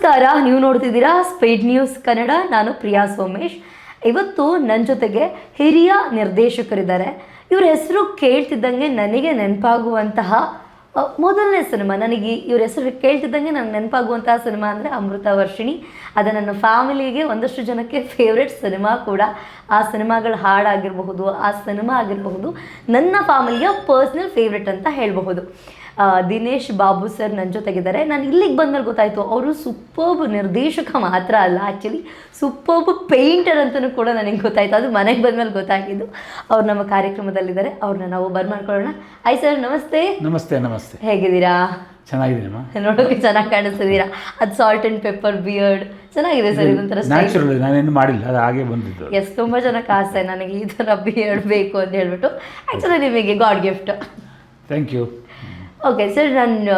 ನಮಸ್ಕಾರ, ನೀವು ನೋಡ್ತಿದ್ದೀರಾ ಸ್ಪೀಡ್ ನ್ಯೂಸ್ ಕನ್ನಡ. ನಾನು ಪ್ರಿಯಾ ಸೋಮೇಶ್. ಇವತ್ತು ನನ್ನ ಜೊತೆಗೆ ಹಿರಿಯ ನಿರ್ದೇಶಕರಿದ್ದಾರೆ. ಇವ್ರ ಹೆಸರು ಕೇಳ್ತಿದ್ದಂಗೆ ನನಗೆ ನೆನಪಾಗುವಂತಹ ಮೊದಲನೇ ಸಿನಿಮಾ, ನನಗೆ ಇವ್ರ ಹೆಸರು ಕೇಳ್ತಿದ್ದಂಗೆ ನನಗೆ ನೆನಪಾಗುವಂತಹ ಸಿನಿಮಾ ಅಂದರೆ ಅಮೃತ ವರ್ಷಿಣಿ. ಅದು ನನ್ನ ಫ್ಯಾಮಿಲಿಗೆ ಒಂದಷ್ಟು ಜನಕ್ಕೆ ಫೇವ್ರೆಟ್ ಸಿನಿಮಾ ಕೂಡ. ಆ ಸಿನಿಮಾಗಳ ಹಾಡಾಗಿರಬಹುದು, ಆ ಸಿನಿಮಾ ಆಗಿರಬಹುದು, ನನ್ನ ಫ್ಯಾಮಿಲಿಯ ಪರ್ಸ್ನಲ್ ಫೇವ್ರೆಟ್ ಅಂತ ಹೇಳಬಹುದು. ದಿನೇಶ್ ಬಾಬು ಸರ್ ನನ್ನ ಜೊತೆಗಿದ್ದಾರೆ. ನಾನು ಇಲ್ಲಿಗೆ ಬಂದಮೇಲೆ ಗೊತ್ತಾಯಿತು, ಅವರು ಸೂಪರ್ಬ್ ನಿರ್ದೇಶಕ ಮಾತ್ರ ಅಲ್ಲ, ಆ್ಯಕ್ಚುಲಿ ಸೂಪರ್ಬ್ ಪೇಂಟರ್ ಅಂತಲೂ ಕೂಡ ನನಗೆ ಗೊತ್ತಾಯಿತು. ಅದು ಮನೆಗೆ ಬಂದಮೇಲೆ ಗೊತ್ತಾಗಿದ್ದು. ಅವ್ರು ನಮ್ಮ ಕಾರ್ಯಕ್ರಮದಲ್ಲಿದ್ದಾರೆ, ಅವ್ರನ್ನ ನಾವು ಬರ್ಮಾಡ್ಕೊಳ್ಳೋಣ. ಆಯ್ ಸರ್, ನಮಸ್ತೆ. ನಮಸ್ತೆ. ನಮಸ್ತೆ. ಹೇಗಿದ್ದೀರಾ? ಚೆನ್ನಾಗಿದ್ದೀನಮ್ಮ. ನೋಡೋಕೆ ಚೆನ್ನಾಗಿ ಕಾಣಿಸ್ತಿದ್ದೀರಾ. ಅದು ಸಾಲ್ಟ್ ಆ್ಯಂಡ್ ಪೆಪ್ಪರ್ ಬಿಯರ್ಡ್ ಚೆನ್ನಾಗಿದೆ ಸರ್. ಇದೊಂಥರ ನ್ಯಾಚುರಲ್, ನಾನೇನು ಮಾಡಿಲ್ಲ, ಅದು ಹಾಗೆ ಬಂದಿದ್ದು. ಎಸ್, ತುಂಬ ಜನಕ್ಕೆ ಆಸೆ ನನಗೆ ಈ ಥರ ಬಿಯರ್ಡ್ ಬೇಕು ಅಂತ ಹೇಳ್ಬಿಟ್ಟು. ಆ್ಯಕ್ಚುಲಿ ನಿಮಗೆ god gift. Thank you. Okay sir, ನಾನು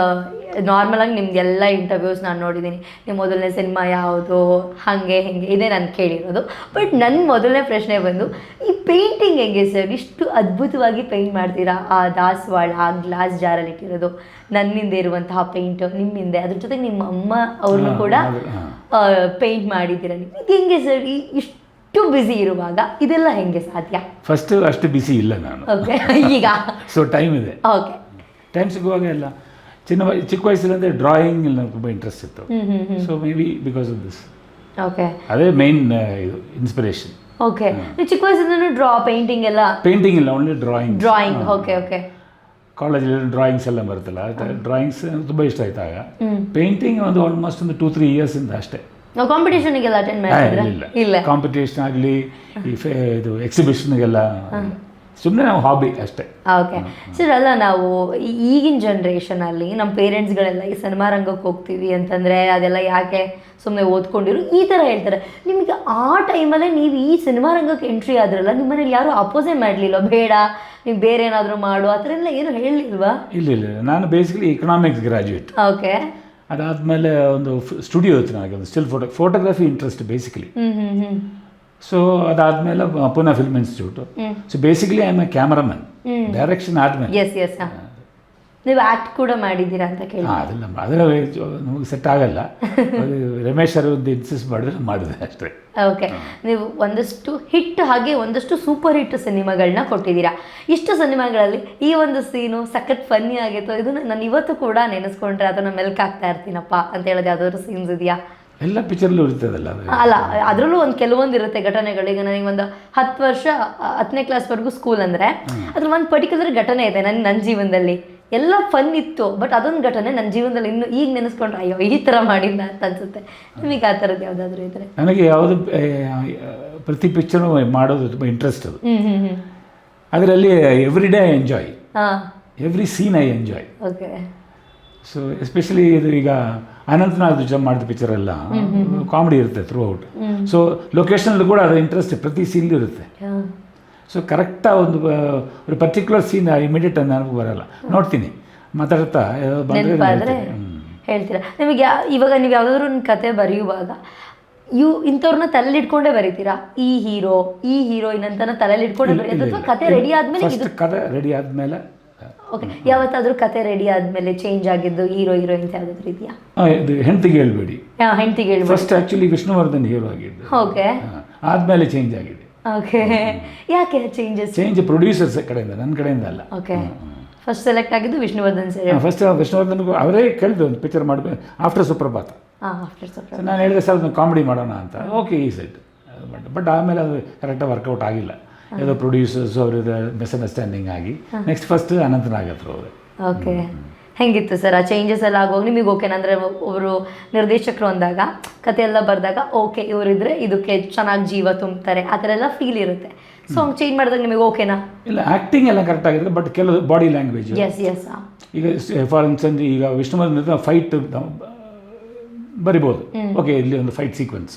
ನಾರ್ಮಲಾಗಿ ನಿಮಗೆಲ್ಲ ಇಂಟರ್ವ್ಯೂಸ್ ನಾನು ನೋಡಿದ್ದೀನಿ. ನಿಮ್ಮ ಮೊದಲನೇ ಸಿನಿಮಾ ಯಾವುದು, ಹಾಗೆ ಹೆಂಗೆ ಇದೇ ನಾನು ಕೇಳಿರೋದು. ಬಟ್ ನನ್ನ ಮೊದಲನೇ ಪ್ರಶ್ನೆ ಬಂದು, ಈ ಪೇಂಟಿಂಗ್ ಹೆಂಗೆ ಸರ್? ಇಷ್ಟು ಅದ್ಭುತವಾಗಿ ಪೇಂಟ್ ಮಾಡ್ತೀರಾ. ಆ ದಾಸವಾಳ, ಆ ಗ್ಲಾಸ್ ಜಾರಲ್ಲಿ ಇಟ್ಟಿರೋದು, ನನ್ನಿಂದ ಇರುವಂತಹ ಪೇಂಟ್ ನಿಮ್ಮಿಂದೆ, ಅದ್ರ ಜೊತೆಗೆ ನಿಮ್ಮ ಅಮ್ಮ ಅವ್ರನ್ನೂ ಕೂಡ ಪೇಂಟ್ ಮಾಡಿದ್ದೀರಾ ನೀವು. ಇದು ಹೆಂಗೆ ಸರ್? ಇಷ್ಟು ಬ್ಯುಸಿ ಇರುವಾಗ ಇದೆಲ್ಲ ಹೆಂಗೆ ಸಾಧ್ಯ? ಫಸ್ಟ್ ಅಷ್ಟು ಬಿಸಿ ಇಲ್ಲ ನಾನು. ಓಕೆ, ಈಗ ಸೊ ಟೈಮ್ ಇದೆ. ಓಕೆ, ಟೈಮ್ ಸಿಗುವಾಗ ಎಲ್ಲ ಚಿಕ್ಕ ವಯಸ್ಸಲ್ಲಿ ಡ್ರಾಯಿಂಗ್ ಎಲ್ಲ ತುಂಬ ಇಂಟ್ರೆಸ್ಟ್ ಇತ್ತು. So may be because of this. Okay, ಅದೇ ಮೇನ್ ಇದು ಇನ್ಸ್ಪಿರೇಷನ್. ಓಕೆ, ನೀವು ಚಿಕ್ಕ ವಯಸ್ಸಿಂದನೂ ಪೇಂಟಿಂಗ್ ಎಲ್ಲ? ಪೇಂಟಿಂಗ್ ಇಲ್ಲ, ಓನ್ಲಿ ಡ್ರಾಯಿಂಗ್. Okay okay. ಕಾಲೇಜಲ್ಲಿ ಡ್ರಾಯಿಂಗ್ಸ್ ಎಲ್ಲ ಬರುತ್ತಲ್ಲ, ಡ್ರಾಯಿಂಗ್ಸ್ ತುಂಬ ಇಷ್ಟ ಆಯ್ತು. ಆಗ ಪೇಂಟಿಂಗ್ ಒಂದು ಆಲ್ಮೋಸ್ಟ್ ಒಂದು 2-3 ಇಯರ್ಸಿಂದ ಅಷ್ಟೇ. ಕಾಂಪಿಟೇಷನ್ಗೆಲ್ಲ ಅಟೆಂಡ್ ಮಾಡಿದ್ರಾ? ಇಲ್ಲ. ಕಾಂಪಿಟೇಷನ್ ಆಗಲಿ, ಇದು ಎಕ್ಸಿಬಿಷನ್ಗೆಲ್ಲ ಸುಮ್ಮನೆ ನಾವು ಹಾಬಿ ಅಷ್ಟೇ. ಓಕೆ ಸರ್, ಅಲ್ಲ ನಾವು ಈಗಿನ ಜನ್ರೇಷನಲ್ಲಿ ನಮ್ಮ ಪೇರೆಂಟ್ಸ್ಗಳೆಲ್ಲ ಈ ಸಿನಿಮಾ ರಂಗಕ್ಕೆ ಹೋಗ್ತೀವಿ ಅಂತಂದರೆ ಅದೆಲ್ಲ ಯಾಕೆ, ಸುಮ್ಮನೆ ಓದ್ಕೊಂಡಿರು ಈ ಥರ ಹೇಳ್ತಾರೆ. ನಿಮಗೆ ಆ ಟೈಮಲ್ಲೇ ನೀವು ಈ ಸಿನಿಮಾ ರಂಗಕ್ಕೆ ಎಂಟ್ರಿ ಆದ್ರಲ್ಲ, ನಿಮ್ಮ ಮನೇಲಿ ಯಾರೂ ಅಪೋಸೇ ಮಾಡಲಿಲ್ಲ, ಬೇಡ ನೀವು ಬೇರೆ ಏನಾದರೂ ಮಾಡು ಆ ಥರ ಎಲ್ಲ ಏನು ಹೇಳಲಿಲ್ವಾ? ಇಲ್ಲ, ನಾನು ಬೇಸಿಕಲಿ ಎಕನಾಮಿಕ್ಸ್ ಗ್ರಾಜ್ಯುಯೇಟ್. ಓಕೆ, ಅದಾದಮೇಲೆ ಒಂದು ಸ್ಟುಡಿಯೋ ಇತ್ತು ನನಗೆ, ಒಂದು still photography interest basically. So ಅದಾದಮೇಲೆ ಪುನಃ film institute. So basically I am A cameraman. Direction ಆದಮೇಲೆ ಎಸ್ ನೀವು ಆ್ಯಕ್ಟ್ ಕೂಡ ಮಾಡಿದ್ದೀರಾ ಅಂತ ಕೇಳಿ. ಅದೆಲ್ಲ ನಮಗೆ ಸೆಟ್ ಆಗಲ್ಲ. ರಮೇಶ್ ಅವರು ಒಂದು ಇನ್ಸಿಸ್ಟ್ ಮಾಡಿದ್ರೆ ಅಷ್ಟೇ. ಓಕೆ, ನೀವು ಒಂದಷ್ಟು ಹಿಟ್ ಹಾಗೆ ಒಂದಷ್ಟು ಸೂಪರ್ ಹಿಟ್ ಸಿನಿಮಾಗಳನ್ನ ಕೊಟ್ಟಿದ್ದೀರಾ. ಇಷ್ಟು ಸಿನಿಮಾಗಳಲ್ಲಿ ಈ ಒಂದು ಸೀನು ಸಖತ್ ಫನ್ನಿ ಆಗಿತ್ತು, ಇದನ್ನು ನಾನು ಇವತ್ತು ಕೂಡ ನೆನೆಸ್ಕೊಂಡ್ರೆ ಅದನ್ನು ಮೆಲ್ಕ್ ಆಗ್ತಾ ಇರ್ತೀನಪ್ಪ ಅಂತ ಹೇಳೋದು ಯಾವ್ದಾದ್ರು ಸೀನ್ಸ್ ಇದೆಯಾ? ಎಲ್ಲ ಪಿಕ್ಚರ್ಲ್ಲೂ ಇರ್ತದಲ್ಲ. ಅಲ್ಲ, ಅದರಲ್ಲೂ ಒಂದು ಕೆಲವೊಂದು ಇರುತ್ತೆ ಘಟನೆಗಳು. ಈಗ ನನಗೆ ಒಂದು 10 ವರ್ಷ 10ನೇ ಕ್ಲಾಸ್ವರೆಗೂ ಸ್ಕೂಲ್ ಅಂದರೆ ಅದ್ರ ಒಂದು ಪರ್ಟಿಕ್ಯುಲರ್ ಘಟನೆ ಇದೆ ನನ್ನ ಜೀವನದಲ್ಲಿ. ಎಲ್ಲ ಫನ್ ಇತ್ತು, ಬಟ್ ಅದೊಂದು ಘಟನೆ ನನ್ನ ಜೀವನದಲ್ಲಿ ಇನ್ನೂ ಈಗ ನೆನೆಸ್ಕೊಂಡ್ರೆ ಅಯ್ಯೋ ಈ ಥರ ಮಾಡಿದ್ದ ಅಂತ ಅನ್ಸುತ್ತೆ. ನಿಮಗೆ ಆ ಥರದ್ದು ಯಾವುದಾದ್ರೂ ಇದ್ರೆ? ನನಗೆ ಯಾವುದು ಪ್ರತಿ ಪಿಕ್ಚರು ಮಾಡೋದು ತುಂಬ ಇಂಟ್ರೆಸ್ಟ್ ಅದು. ಅದರಲ್ಲಿ every day I enjoy, every scene I enjoy. Okay. So especially ಇದು ಈಗ ಅನಂತನಾಗ್ ಮಾಡಿದ ಪಿಕ್ಚರ್ ಎಲ್ಲ ಕಾಮಿಡಿ ಇರುತ್ತೆ ಥ್ರೂ ಔಟ್. ಸೊ ಲೊಕೇಶನಲ್ಲಿ ಕೂಡ ಅದು ಇಂಟ್ರೆಸ್ಟ್ ಪ್ರತಿ ಸೀನ್ಲೂ ಇರುತ್ತೆ. ಸೊ ಕರೆಕ್ಟಾಗಿ ಒಂದು ಪರ್ಟಿಕ್ಯುಲರ್ ಸೀನ್ ಇಮಿಡಿಯೇಟ್ ನನಗೆ ಬರಲ್ಲ, ನೋಡ್ತೀನಿ ಮಾತಾಡ್ತಾ ಬಂದರೆ ಹೇಳ್ತೀರಾ. ನಿಮಗೆ ಇವಾಗ ನೀವು ಯಾವುದಾದ್ರೂ ಒಂದು ಕತೆ ಬರೆಯುವಾಗ ಇಂಥವ್ರನ್ನ ತಲೆಯಲ್ಲಿ ಇಟ್ಕೊಂಡೇ ಬರೀತೀರಾ? ಈ ಹೀರೋಯಿನ್ ಅಂತ ತಲೆಯಲ್ಲಿ ಇಟ್ಕೊಂಡೇ ಬರೀ, ಅಥವಾ ಕತೆ ರೆಡಿ ಆದಮೇಲೆ? ಕತೆ ರೆಡಿ ಆದಮೇಲೆ. ಓಕೆ, ಯಾವತ್ತಾದ್ರೂ ಕತೆ ರೆಡಿ ಆದಮೇಲೆ ಚೇಂಜ್ ಆಗಿದ್ದು ಹೀರೋಯಿನ್ಸ್ ಯಾವುದಾದ್ರೂ ಇದೆಯಾ? ಇದು ಹೆಂಡತಿಗೆ ಹೇಳ್ಬೇಡಿ. ಹೆಂಡತಿಗೆ ಹೇಳ್ಬೇಡಿ. ಫಸ್ಟ್ ಆ್ಯಕ್ಚುಲಿ ವಿಷ್ಣುವರ್ಧನ್ ಹೀರೋ ಆಗಿದ್ದು. ಓಕೆ, ಆದಮೇಲೆ ಚೇಂಜ್ ಆಗಿದೆ. ಓಕೆ, ಯಾಕೆ ಚೇಂಜ್? ಪ್ರೊಡ್ಯೂಸರ್ಸ್ ಕಡೆಯಿಂದ, ನನ್ನ ಕಡೆಯಿಂದ ಅಲ್ಲ. ಓಕೆ, ಫಸ್ಟ್ ಸೆಲೆಕ್ಟ್ ಆಗಿದ್ದು ವಿಷ್ಣುವರ್ಧನ್ ಸರ್. ಫಸ್ಟ್ ವಿಷ್ಣುವರ್ಧನ್ಗೂ ಅವರೇ ಕೇಳಿದ್ರು ಒಂದು ಪಿಕ್ಚರ್ ಮಾಡಬೇಕು ಆಫ್ಟರ್ ಸುಪ್ರಭಾತ. ನಾನು ಹೇಳಿದೆ ಸರ್ ಒಂದು ಕಾಮಿಡಿ ಮಾಡೋಣ ಅಂತ. ಓಕೆ ಈ ಸೈಡ್, ಬಟ್ ಆಮೇಲೆ ಅದು ಕರೆಕ್ಟಾಗಿ ವರ್ಕೌಟ್ ಆಗಿಲ್ಲ. ಯಾವುದೋ ಪ್ರೊಡ್ಯೂಸರ್ಸ್ ಅವ್ರದ್ದು ಮಿಸ್ಅಂಡರ್ಸ್ಟ್ಯಾಂಡಿಂಗ್ ಆಗಿ ನೆಕ್ಸ್ಟ್ ಫಸ್ಟ್ ಅನಂತನಾಗ್ ಹತ್ರ ಹೋದೆ. ಓಕೆ, ಹೆಂಗಿತ್ತು ಸರ್ ಆ ಚೇಂಜಸ್ ಎಲ್ಲ ಆಗುವಾಗ ನಿಮಗೆ? ಓಕೆ ಅಂದರೆ ಒಬ್ಬರು ನಿರ್ದೇಶಕರು ಅಂದಾಗ, ಕತೆ ಎಲ್ಲ ಬರೆದಾಗ ಓಕೆ ಇವರಿದ್ರೆ ಇದಕ್ಕೆ ಚೆನ್ನಾಗಿ ಜೀವ ತುಂಬ್ತಾರೆ ಆ ಥರ ಎಲ್ಲ ಫೀಲ್ ಇರುತ್ತೆ. ಸೊ ಹಂಗೆ ಚೇಂಜ್ ಮಾಡಿದಾಗ ನಿಮಗೆ ಓಕೆನಾ? ಇಲ್ಲ, ಆ್ಯಕ್ಟಿಂಗ್ ಎಲ್ಲ ಕರೆಕ್ಟ್ ಆಗಿರುತ್ತೆ, ಬಟ್ ಕೆಲವು ಬಾಡಿ ಲ್ಯಾಂಗ್ವೇಜ್. ಎಸ್ ಈಗ ಫಾರ್ ಇನ್ಸ್ಟೆನ್ಸ್ ಈಗ ವಿಷ್ಣುವರ್ಧನ್ ಫೈಟ್ ಬರಿಬೋದು, ಓಕೆ ಇಲ್ಲಿ ಒಂದು ಫೈಟ್ ಸೀಕ್ವೆನ್ಸ್,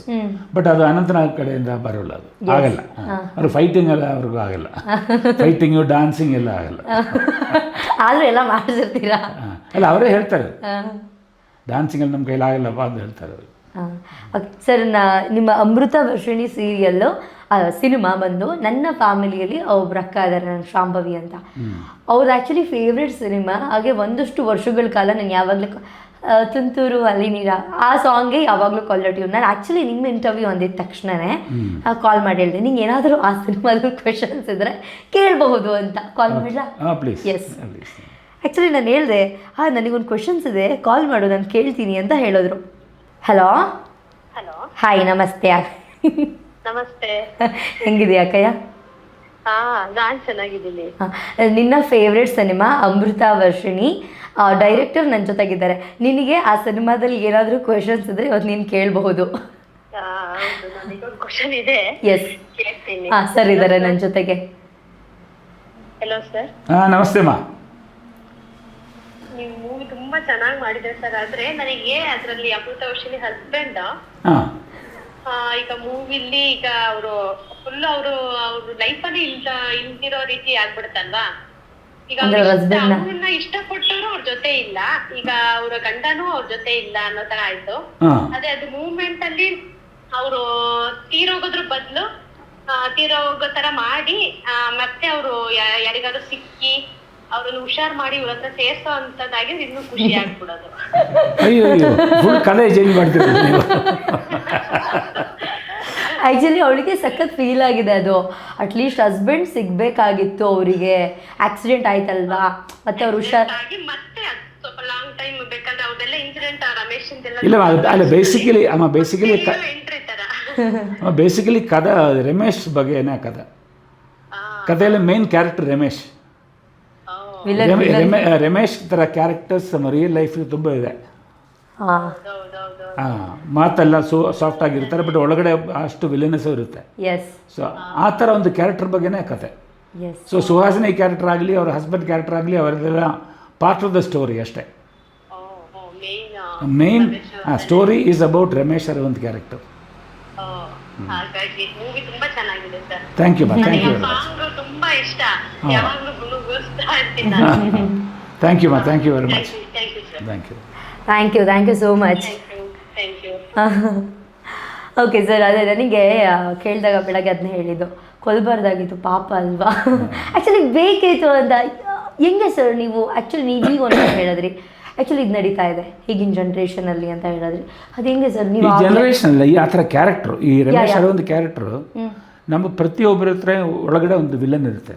ಬಟ್ ಅದು ಅನಂತನಾಗ್ ಕಡೆಯಿಂದ ಬರೋಲ್ಲ, ಅದು ಆಗಲ್ಲ. ಅವ್ರು ಫೈಟಿಂಗ್ ಎಲ್ಲ ಅವ್ರಿಗೂ ಆಗಲ್ಲ, ಫೈಟಿಂಗು ಡಾನ್ಸಿಂಗ್ ಎಲ್ಲ ಆಗಲ್ಲ. ಆದರೂ ಎಲ್ಲ ಮಾಡಿಸಿರ್ತೀರಾ? ಅಲ್ಲ, ಅವರೇ ಹೇಳ್ತಾರೆ ಡಾನ್ಸಿಂಗಲ್ಲಿ ನಮ್ಮ ಕೈಲಾಗಲ್ಲಪ್ಪ ಅಂತ ಹೇಳ್ತಾರೆ ಅವರು. ಓಕೆ ಸರ್, ನಿಮ್ಮ ಅಮೃತ ವರ್ಷಿಣಿ ಸೀರಿಯಲ್ಲು ಸಿನಿಮಾ ಬಂದು ನನ್ನ ಫ್ಯಾಮಿಲಿಯಲ್ಲಿ ಒಬ್ರು ಅಕ್ಕ ಇದ್ದಾರೆ, ನನ್ನ ಶಾಂಭವಿ ಅಂತ. ಅವ್ರದ್ದು ಆ್ಯಕ್ಚುಲಿ ಫೇವ್ರೆಟ್ ಸಿನಿಮಾ. ಹಾಗೆ ಒಂದಷ್ಟು ವರ್ಷಗಳ ಕಾಲ ನಾನು ಯಾವಾಗಲೂ ತುಂತೂರು ಅಲ್ಲಿ ನೀರ ಆ ಸಾಂಗ್ಗೆ ಯಾವಾಗಲೂ ಕಾಲರ್ ಟ್ಯೂನ್. ನಾನು ಆ್ಯಕ್ಚುಲಿ ನಿಮ್ಮ ಇಂಟರ್ವ್ಯೂ ಅಂದಿದ್ದ ತಕ್ಷಣವೇ ಕಾಲ್ ಮಾಡಿ ಹೇಳಿದೆ ನಿಂಗೆ ಏನಾದರೂ ಆ ಸಿನಿಮಾದ ಕ್ವೆಶನ್ಸ್ ಇದ್ದರೆ ಕೇಳಬಹುದು ಅಂತ. ಕಾಲ್ ಮಾಡಲಾ? ಪ್ಲೀಸ್. ಎಸ್, ಆ್ಯಕ್ಚುಲಿ ನಾನು ಹೇಳಿದೆ ನನಗೊಂದು ಕ್ವೆಶನ್ಸ್ ಇದೆ, ಕಾಲ್ ಮಾಡು ನಾನು ಕೇಳ್ತೀನಿ ಅಂತ ಹೇಳಿದ್ರು. ಹಲೋ ಹಲೋ, ಹಾಯ್, ನಮಸ್ತೆ. ನಮಸ್ತೆ. ಹೆಂಗಿದೆಯಾ ಅಕ್ಕಯ್ಯ? ನಾನ್ ಚೆನ್ನಾಗಿದ್ದೀನಿ. ನಿನ್ನ ಫೇವ್ರೆಟ್ ಸಿನಿಮಾ ಅಮೃತ ವರ್ಷಿಣಿ, ಡೈರೆಕ್ಟರ್ ನನ್ನ ಜೊತೆಗಿದ್ದಾರೆ. ನಿನಗೆ ಆ ಸಿನಿಮಾದಲ್ಲಿ ಏನಾದರೂ ಕ್ವೆಶನ್ಸ್ ಇದ್ದರೆ ಇವತ್ತು ನೀನು ಕೇಳಬಹುದು. ಹೌದು, ನನಗೊಂದು ಕ್ವಶನ್ ಇದೆ. ಎಸ್, ಕೇಳ್ತೀನಿ. ಸರ್ ಇದ್ದಾರೆ ನನ್ನ ಜೊತೆಗೆ. Hello sir. ನಮಸ್ತೆ ಮಾ. ನೀವು ಮೂವಿ ತುಂಬಾ ಚೆನ್ನಾಗಿ ಮಾಡಿದ್ರೆ ಸರ್. ಆದ್ರೆ ನನಗೆ ಅದರಲ್ಲಿ ಅಮೃತ ವರ್ಷಿಣಿ ಹಸ್ಬೆಂಡ್ ಹಾಂ ಈಗ ಮೂವಿಲಿ ಈಗ ಅವರು ಫುಲ್ ಅವರು ಲೈಫಲ್ಲಿ ಇಲ್ದಿರೋ ರೀತಿ ಆಗ್ಬಿಡುತ್ತಲ್ವಾ. ಈಗ ಅವ್ರನ್ನ ಇಷ್ಟಪಟ್ಟವರು ಅವ್ರ ಜೊತೆ ಇಲ್ಲ, ಈಗ ಅವ್ರ ಗಂಡನೂ ಅವ್ರ ಜೊತೆ ಇಲ್ಲ ಅನ್ನೋ ತರ ಆಯ್ತು. ಅದೇ ಅದು ಮೂವ್ಮೆಂಟ್ ಅಲ್ಲಿ ಅವರು ತೀರೋಗೋದ್ರ ಬದಲು ತೀರೋಗೋ ತರ ಮಾಡಿ ಮತ್ತೆ ಅವರು ಯಾರಿಗಾದ್ರು ಸಿಕ್ಕಿ ಅವ್ರನ್ನ ಹುಷಾರ್ ಮಾಡಿ ಇವ್ರ ಹತ್ರ ಸೇರ್ಸೋ ಅಂತದಾಗಿ ಇನ್ನೂ ಖುಷಿ ಆಗ್ಬಿಡೋದು. ಅಯ್ಯೋ ಫುಲ್ ಕಥೆ ಚೇಂಜ್ ಮಾಡ್ತೀರಿ ನೀವು. ಆ್ಯಕ್ಚುಲಿ ಅವಳಿಗೆ ಸಖತ್ ಫೀಲ್ ಆಗಿದೆ ಅದು. ಅಟ್ಲೀಸ್ಟ್ ಹಸ್ಬೆಂಡ್ ಸಿಗಬೇಕಾಗಿತ್ತು ಅವರಿಗೆ, ಆಕ್ಸಿಡೆಂಟ್ ಆಯ್ತಲ್ವಾ, ಮತ್ತೆ ಅವ್ರು ಹುಷಾರ್ ಮತ್ತೆ ಸ್ವಲ್ಪ ಲಾಂಗ್ ಟೈಮ್ ಬೇಕಾದ್ರೆ ಅವ್ರದೆಲ್ಲ ಇನ್ಸಿಡೆಂಟ್ ರಮೇಶ್ ಇಲ್ಲ ಅಲ್ಲ ಬೇಸಿಕಲಿ ಕಥೆ ರಮೇಶ್ ಬಗ್ಗೆನೇ ಕಥೆಯಲ್ಲಿ ಮೇನ್ ಕ್ಯಾರೆಕ್ಟರ್ ರಮೇಶ್. ರಮೇಶ್ ಥರ ಕ್ಯಾರೆಕ್ಟರ್ಸ್ ನಮ್ಮ ರಿಯಲ್ ಲೈಫ್ ತುಂಬ ಇದೆ. ಮಾತೆಲ್ಲ ಸಾಫ್ಟ್ ಆಗಿರ್ತಾರೆ, ಬಟ್ ಒಳಗಡೆ ಅಷ್ಟು ವಿಲನೆಸ್ ಇರುತ್ತೆ. ಸೊ ಆ ಥರ ಒಂದು ಕ್ಯಾರೆಕ್ಟರ್ ಬಗ್ಗೆನೇ ಕತೆ. ಸೊ ಸುಹಾಸಿನಿ ಕ್ಯಾರೆಕ್ಟರ್ ಆಗಲಿ ಅವ್ರ ಹಸ್ಬೆಂಡ್ ಕ್ಯಾರೆಕ್ಟರ್ ಆಗಲಿ ಅವರೆಲ್ಲ ಪಾರ್ಟ್ ಆಫ್ ದ ಸ್ಟೋರಿ ಅಷ್ಟೇ. Main story is about Ramesh ಅವರ ಒಂದು ಕ್ಯಾರೆಕ್ಟರ್. ಹಾಗಾಗಿ ಮೂವಿ ತುಂಬಾ ಚೆನ್ನಾಗಿದೆ ಸರ್. ಥ್ಯಾಂಕ್ ಯು ಮಾ, ಥ್ಯಾಂಕ್ ಯು. ಸಾಂಗ್ ತುಂಬಾ ಇಷ್ಟ, ಯಾವಾಗಲೂ ಗುಣಗುಣಿಸ್ತಾ ಇರ್ತೀನಿ ನಾನು. ಥ್ಯಾಂಕ್ ಯು ಮಾ, thank you very much. Thank you sir. Thank you so much. Thank you. Okay sir, ಅದೇ ನನಗೆ ಕೇಳಿದಾಗ ಬೆಳಗ್ಗೆ ಅದನ್ನ ಹೇಳಿದ್ದು, ಕೊಲ್ಬಾರ್ದಾಗಿತ್ತು ಪಾಪ ಅಲ್ವಾ. ಆ್ಯಕ್ಚುಲಿ ಬೇಕಿತ್ತು ಅಂತ. ಹೆಂಗೆ ಸರ್ ನೀವು ಆ್ಯಕ್ಚುಲಿ ನೀವೀಗ ಒಂದು ಹೇಳಿದ್ರಿ, ಆ್ಯಕ್ಚುಲಿ ಇದು ನಡೀತಾ ಇದೆ ಈಗಿನ ಜನ್ರೇಷನಲ್ಲಿ ಅಂತ ಹೇಳಿದ್ರಿ, ಅದು ಹೆಂಗೆ ಸರ್ ನೀವು ಈ ಜನ್ರೇಷನಲ್ಲಿ ಆ ಥರ ಕ್ಯಾರೆಕ್ಟ್ರು, ಈ ರಮೇಶ್ ಅವರ ಒಂದು ಕ್ಯಾರೆಕ್ಟ್ರು ನಮ್ಮ ಪ್ರತಿಯೊಬ್ಬರ ಹತ್ರ ಒಳಗಡೆ ಒಂದು ವಿಲನ್ ಇರುತ್ತೆ.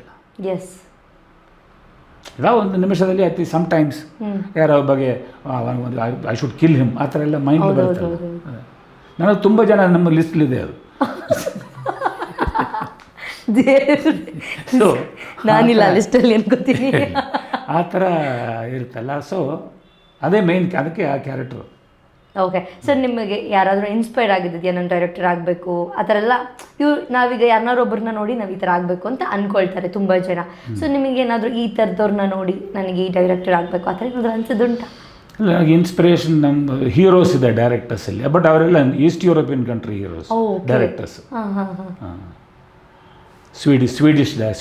ಎಸ್, ಯಾವ ಒಂದು ನಿಮಿಷದಲ್ಲಿ ಐತಿ ಸಮ್ಟೈಮ್ಸ್ ಯಾರೋ ಬಗ್ಗೆ ಐ ಶುಡ್ ಕಿಲ್ ಹಿಮ್ ಆ ಥರ ಎಲ್ಲ ಮೈಂಡ್ ಬರುತ್ತೆ. ನನಗೆ ತುಂಬ ಜನ ನಮ್ಮ ಲಿಸ್ಟ್ಲಿದೆ ಅದು. ಸೊ ನಾನಿಲ್ಲ ಲಿಸ್ಟಲ್ಲಿ ಅನ್ಕೋತೀನಿ. ಆ ಥರ ಇರುತ್ತಲ್ಲ, ಸೊ ಅದೇ ಮೇನ್, ಅದಕ್ಕೆ ಆ ಕ್ಯಾರೆಕ್ಟ್ರು. ಓಕೆ ಸರ್, ನಿಮಗೆ ಯಾರಾದರೂ ಇನ್ಸ್ಪೈರ್ ಆಗಿದೆಯಾ ನಾನು ಡೈರೆಕ್ಟರ್ ಆಗಬೇಕು ಆ ಥರ ಎಲ್ಲ? ನಾವೀಗ ಯಾರನ್ನಾರೊಬ್ಬರನ್ನ ನೋಡಿ ನಾವು ಈ ಥರ ಆಗಬೇಕು ಅಂತ ಅಂದ್ಕೊಳ್ತಾರೆ ತುಂಬ ಜನ. ಸೊ ನಿಮಗೇನಾದರೂ ಈ ಥರದವ್ರನ್ನ ನೋಡಿ ನನಗೆ ಈ ಡೈರೆಕ್ಟರ್ ಆಗಬೇಕು ಆ ಥರ ಏನಾದರೂ ಅನ್ಸೋದುಂಟಾ? ಇಲ್ಲ, ನನಗೆ ಇನ್ಸ್ಪಿರೇಷನ್ ನಮ್ಮ ಹೀರೋಸ್ ಇದೆ ಡೈರೆಕ್ಟರ್ಸಲ್ಲಿ, ಬಟ್ ಅವರೆಲ್ಲ East European country heroes directors.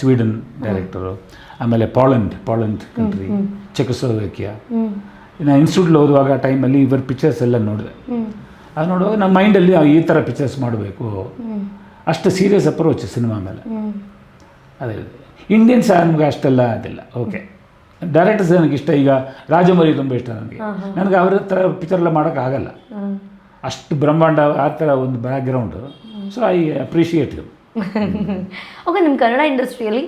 Sweden director, ಆಮೇಲೆ ಪಾಲೆಂಡ್ ಕಂಟ್ರಿ, ಚೆಕೊಸ್ಲೋವೇಕಿಯಾ. ನಾನು ಇನ್ಸ್ಟಿಟ್ಯೂಟ್ಲಿ ಓದುವಾಗ ಟೈಮಲ್ಲಿ ಇವರ ಪಿಕ್ಚರ್ಸ್ ಎಲ್ಲ ನೋಡಿದೆ. ಅದು ನೋಡುವಾಗ ನಮ್ಮ ಮೈಂಡಲ್ಲಿ ಈ ಥರ ಪಿಕ್ಚರ್ಸ್ ಮಾಡಬೇಕು, ಅಷ್ಟು ಸೀರಿಯಸ್ ಅಪ್ರೋಚ್ ಸಿನಿಮಾ ಮೇಲೆ. ಅದೇ ಇಂಡಿಯನ್ಸ್ ನಮ್ಗೆ ಅಷ್ಟೆಲ್ಲ ಅದಿಲ್ಲ. ಓಕೆ, ಡೈರೆಕ್ಟರ್ಸ್ ನನಗೆ ಇಷ್ಟ. ಈಗ ರಾಜಮೌಳಿ ತುಂಬ ಇಷ್ಟ ನನಗೆ ಅವ್ರ ಥರ ಪಿಕ್ಚರ್ ಎಲ್ಲ ಮಾಡೋಕ್ಕಾಗಲ್ಲ, ಅಷ್ಟು ಬ್ರಹ್ಮಾಂಡ ಆ ಥರ ಒಂದು background. So I appreciate you. Okay, ನಿಮ್ಮ ಕನ್ನಡ ಇಂಡಸ್ಟ್ರಿಯಲ್ಲಿ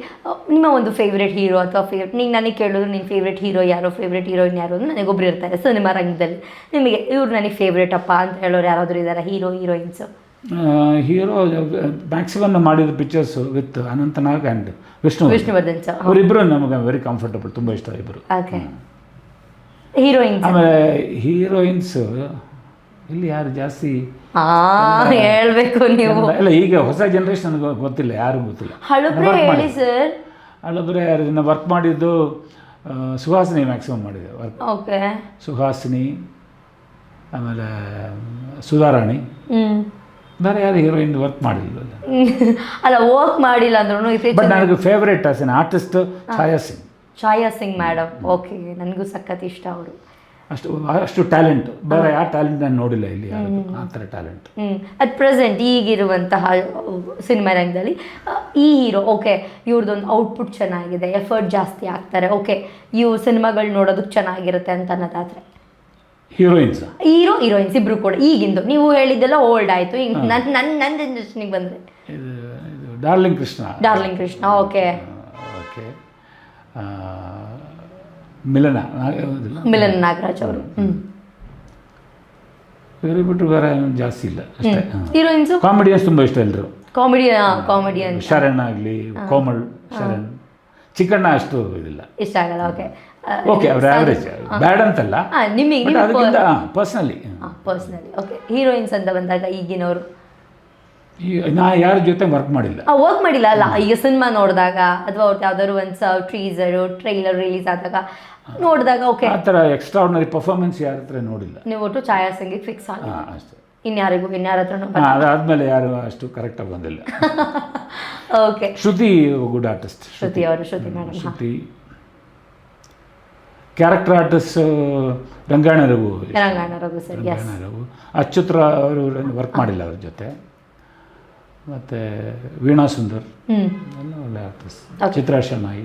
ನಿಮ್ಮ ಒಂದು ಫೇವ್ರೆಟ್ ಹೀರೋ ಅಥವಾ ನೀವು ನನಗೆ ಕೇಳಿದ್ರು ನಿನ್ನ ಫೇವ್ರೆಟ್ ಹೀರೋ ಯಾರೋ, ಫೇವ್ರೆಟ್ ಹೀರೋಯಿನ್ ಯಾರು ಅಂತ ನನಗೊಬ್ರು ಇರ್ತಾರೆ ಸಿನಿಮಾ ರಂಗದಲ್ಲಿ. ನಿಮಗೆ ಇವ್ರು ನನಗೆ ಫೇವ್ರೇಟ್ ಅಪ್ಪ ಅಂತ ಹೇಳೋರು ಯಾರಾದರೂ ಇದ್ದಾರೆ ಹೀರೋಯಿನ್ಸು? ಹೀರೋ ಮ್ಯಾಕ್ಸಿಮಮ್ ಮಾಡಿದ pictures with Anantnag and Vishnuvardhan sir, ಅವರಿಬ್ಬರು ನಮಗೆ ವೆರಿ ಕಂಫರ್ಟಬಲ್, ತುಂಬ ಇಷ್ಟ ಇಬ್ಬರು. Okay, heroines? ಆಮೇಲೆ ಹೀರೋಯಿನ್ಸು ಇಲ್ಲಿ ಯಾರು ಜಾಸ್ತಿ ಹೇಳ್ಬೇಕು ನೀವು? ಇಲ್ಲ, ಈಗ ಹೊಸ ಜನ್ರೇಷನ್ ಗೊತ್ತಿಲ್ಲ, ಯಾರು ಗೊತ್ತಿಲ್ಲ. ಹಳಬ್ರೆ ಹೇಳಿ ಸರ್. ಹಳಬ್ರೆ ಯಾರು ವರ್ಕ್ ಮಾಡಿದ್ದು? ಸುಹಾಸಿನಿ ಮ್ಯಾಕ್ಸಿಮಮ್ ಮಾಡಿದೆ ವರ್ಕ್. ಓಕೆ, ಸುಹಾಸಿನಿ, ಆಮೇಲೆ ಸುಧಾರಾಣಿ. ಬೇರೆ ಯಾರು ಹೀರೋಯಿನ್ ವರ್ಕ್ ಮಾಡಿಲ್ಲ. ಅಲ್ಲ, ವರ್ಕ್ ಮಾಡಿಲ್ಲ ಅಂದ್ರೂ ಬಟ್ ನನಗೆ favourite as an artist Chaya Singh madam. Okay, ನನಗೂ ಸಖತ್ ಇಷ್ಟ ಅವರು. ಅಷ್ಟು ಟ್ಯಾಲೆಂಟ್, ಬೇರೆ ಯಾವ ಟ್ಯಾಲೆಂಟ್ ನಾನು ನೋಡಿಲ್ಲ ಇಲ್ಲಿ ಆ ಥರ ಟ್ಯಾಲೆಂಟ್. ಅಟ್ ಪ್ರೆಸೆಂಟ್ ಈಗಿರುವಂತಹ ಸಿನಿಮಾ ರಂಗದಲ್ಲಿ ಈ ಹೀರೋ, ಓಕೆ ಇವ್ರದ್ದೊಂದು ಔಟ್ಪುಟ್ ಚೆನ್ನಾಗಿದೆ, ಎಫರ್ಟ್ ಜಾಸ್ತಿ ಆಗ್ತಾರೆ, ಓಕೆ ಇವು ಸಿನಿಮಾಗಳು ನೋಡೋದಕ್ಕೆ ಚೆನ್ನಾಗಿರುತ್ತೆ ಅಂತ ಅನ್ನೋದಾದರೆ ಹೀರೋಯಿನ್ಸ್ ಹೀರೋಯಿನ್ಸ್ ಇಬ್ರು ಕೂಡ ಈಗಿಂದು ನೀವು ಹೇಳಿದ್ದೆಲ್ಲ ಓಲ್ಡ್ ಆಯ್ತು ಈಗ ನನ್ನ ಜನರೇಷನ್ಗೆ ಬಂದ್ರೆ ಇದು darling Krishna. Darling Krishna, okay. Okay. ಮಿಲನ ಮಿಲನ್ ನಾಗರಾಜ್ ಅವರು. ಬೇರೆ ಬಿಟ್ಟರು ಬೇರೆ ಏನು ಜಾಸ್ತಿ ಇಲ್ಲ ಅಷ್ಟೇ. ಹೀರೋಯಿನ್ಸು ಕಾಮಿಡಿಯನ್ಸ್ ತುಂಬ ಇಷ್ಟ ಎಲ್ಲರು. ಕಾಮಿಡಿಯನ್ ಶರಣ್ ಆಗಲಿ, ಕೋಮಲ್, ಶರಣ್, ಚಿಕ್ಕಣ್ಣ ಅಷ್ಟು ಇದಿಲ್ಲ, ಇಷ್ಟ ಆಗಲ್ಲ. ಓಕೆ ಓಕೆ, ಅವ್ರ ಆವ್ರೇಜ್, ಬ್ಯಾಡ್ ಅಂತಲ್ಲ, ನಿಮಗೆ ಅದಕ್ಕಿಂತ ಪರ್ಸ್ನಲಿ. ಓಕೆ. ಹೀರೋಯಿನ್ಸ್ ಅಂತ ಬಂದಾಗ ಈಗಿನವರು ನಾ ಯಾರ ಜೊತೆ ವರ್ಕ್ ಮಾಡಿಲ್ಲ. ವರ್ಕ್ ಮಾಡಿಲ್ಲ ಅಲ್ಲ, ಈಗ ಸಿನಿಮಾ ನೋಡಿದಾಗ ಅಥವಾ ಅವ್ರದ್ದು ಯಾವ್ದಾದ್ರು ಒಂದು ಟ್ರೀಸರು ಟ್ರೈಲರ್ ರಿಲೀಸ್ ಆದಾಗ ನೋಡಿದಾಗ ಓಕೆ, ಆ ಥರ ಎಕ್ಸ್ಟ್ರಾರ್ಡಿನರಿ ಪರ್ಫಾರ್ಮೆನ್ಸ್ ಯಾರ ಹತ್ರ ನೋಡಿಲ್ಲ. ನೀವು ಒಟ್ಟು ಛಾಯಾ ಸಂಗೀತ್ ಫಿಕ್ಸ್ ಆಗಿ ಅಷ್ಟೇ. ಇನ್ಯಾರ ಹತ್ರ ಅದಾದ್ಮೇಲೆ ಯಾರು ಅಷ್ಟು ಕರೆಕ್ಟಾಗಿ ಬಂದಿಲ್ಲ. Okay. Shruti good artist. Shruti madam. Shruti character artist Rangayana Raghu. Sir, ಅಚ್ಯುತ್ರ ಅವರು ವರ್ಕ್ ಮಾಡಿಲ್ಲ ಅವ್ರ ಜೊತೆ. ಮತ್ತು ವೀಣಾ ಸುಂದರ್ ಎಲ್ಲ ಒಳ್ಳೆ ಆರ್ಟಿಸ್ಟ್. ಚಿತ್ರಾ ಶೆಣಾಯಿ.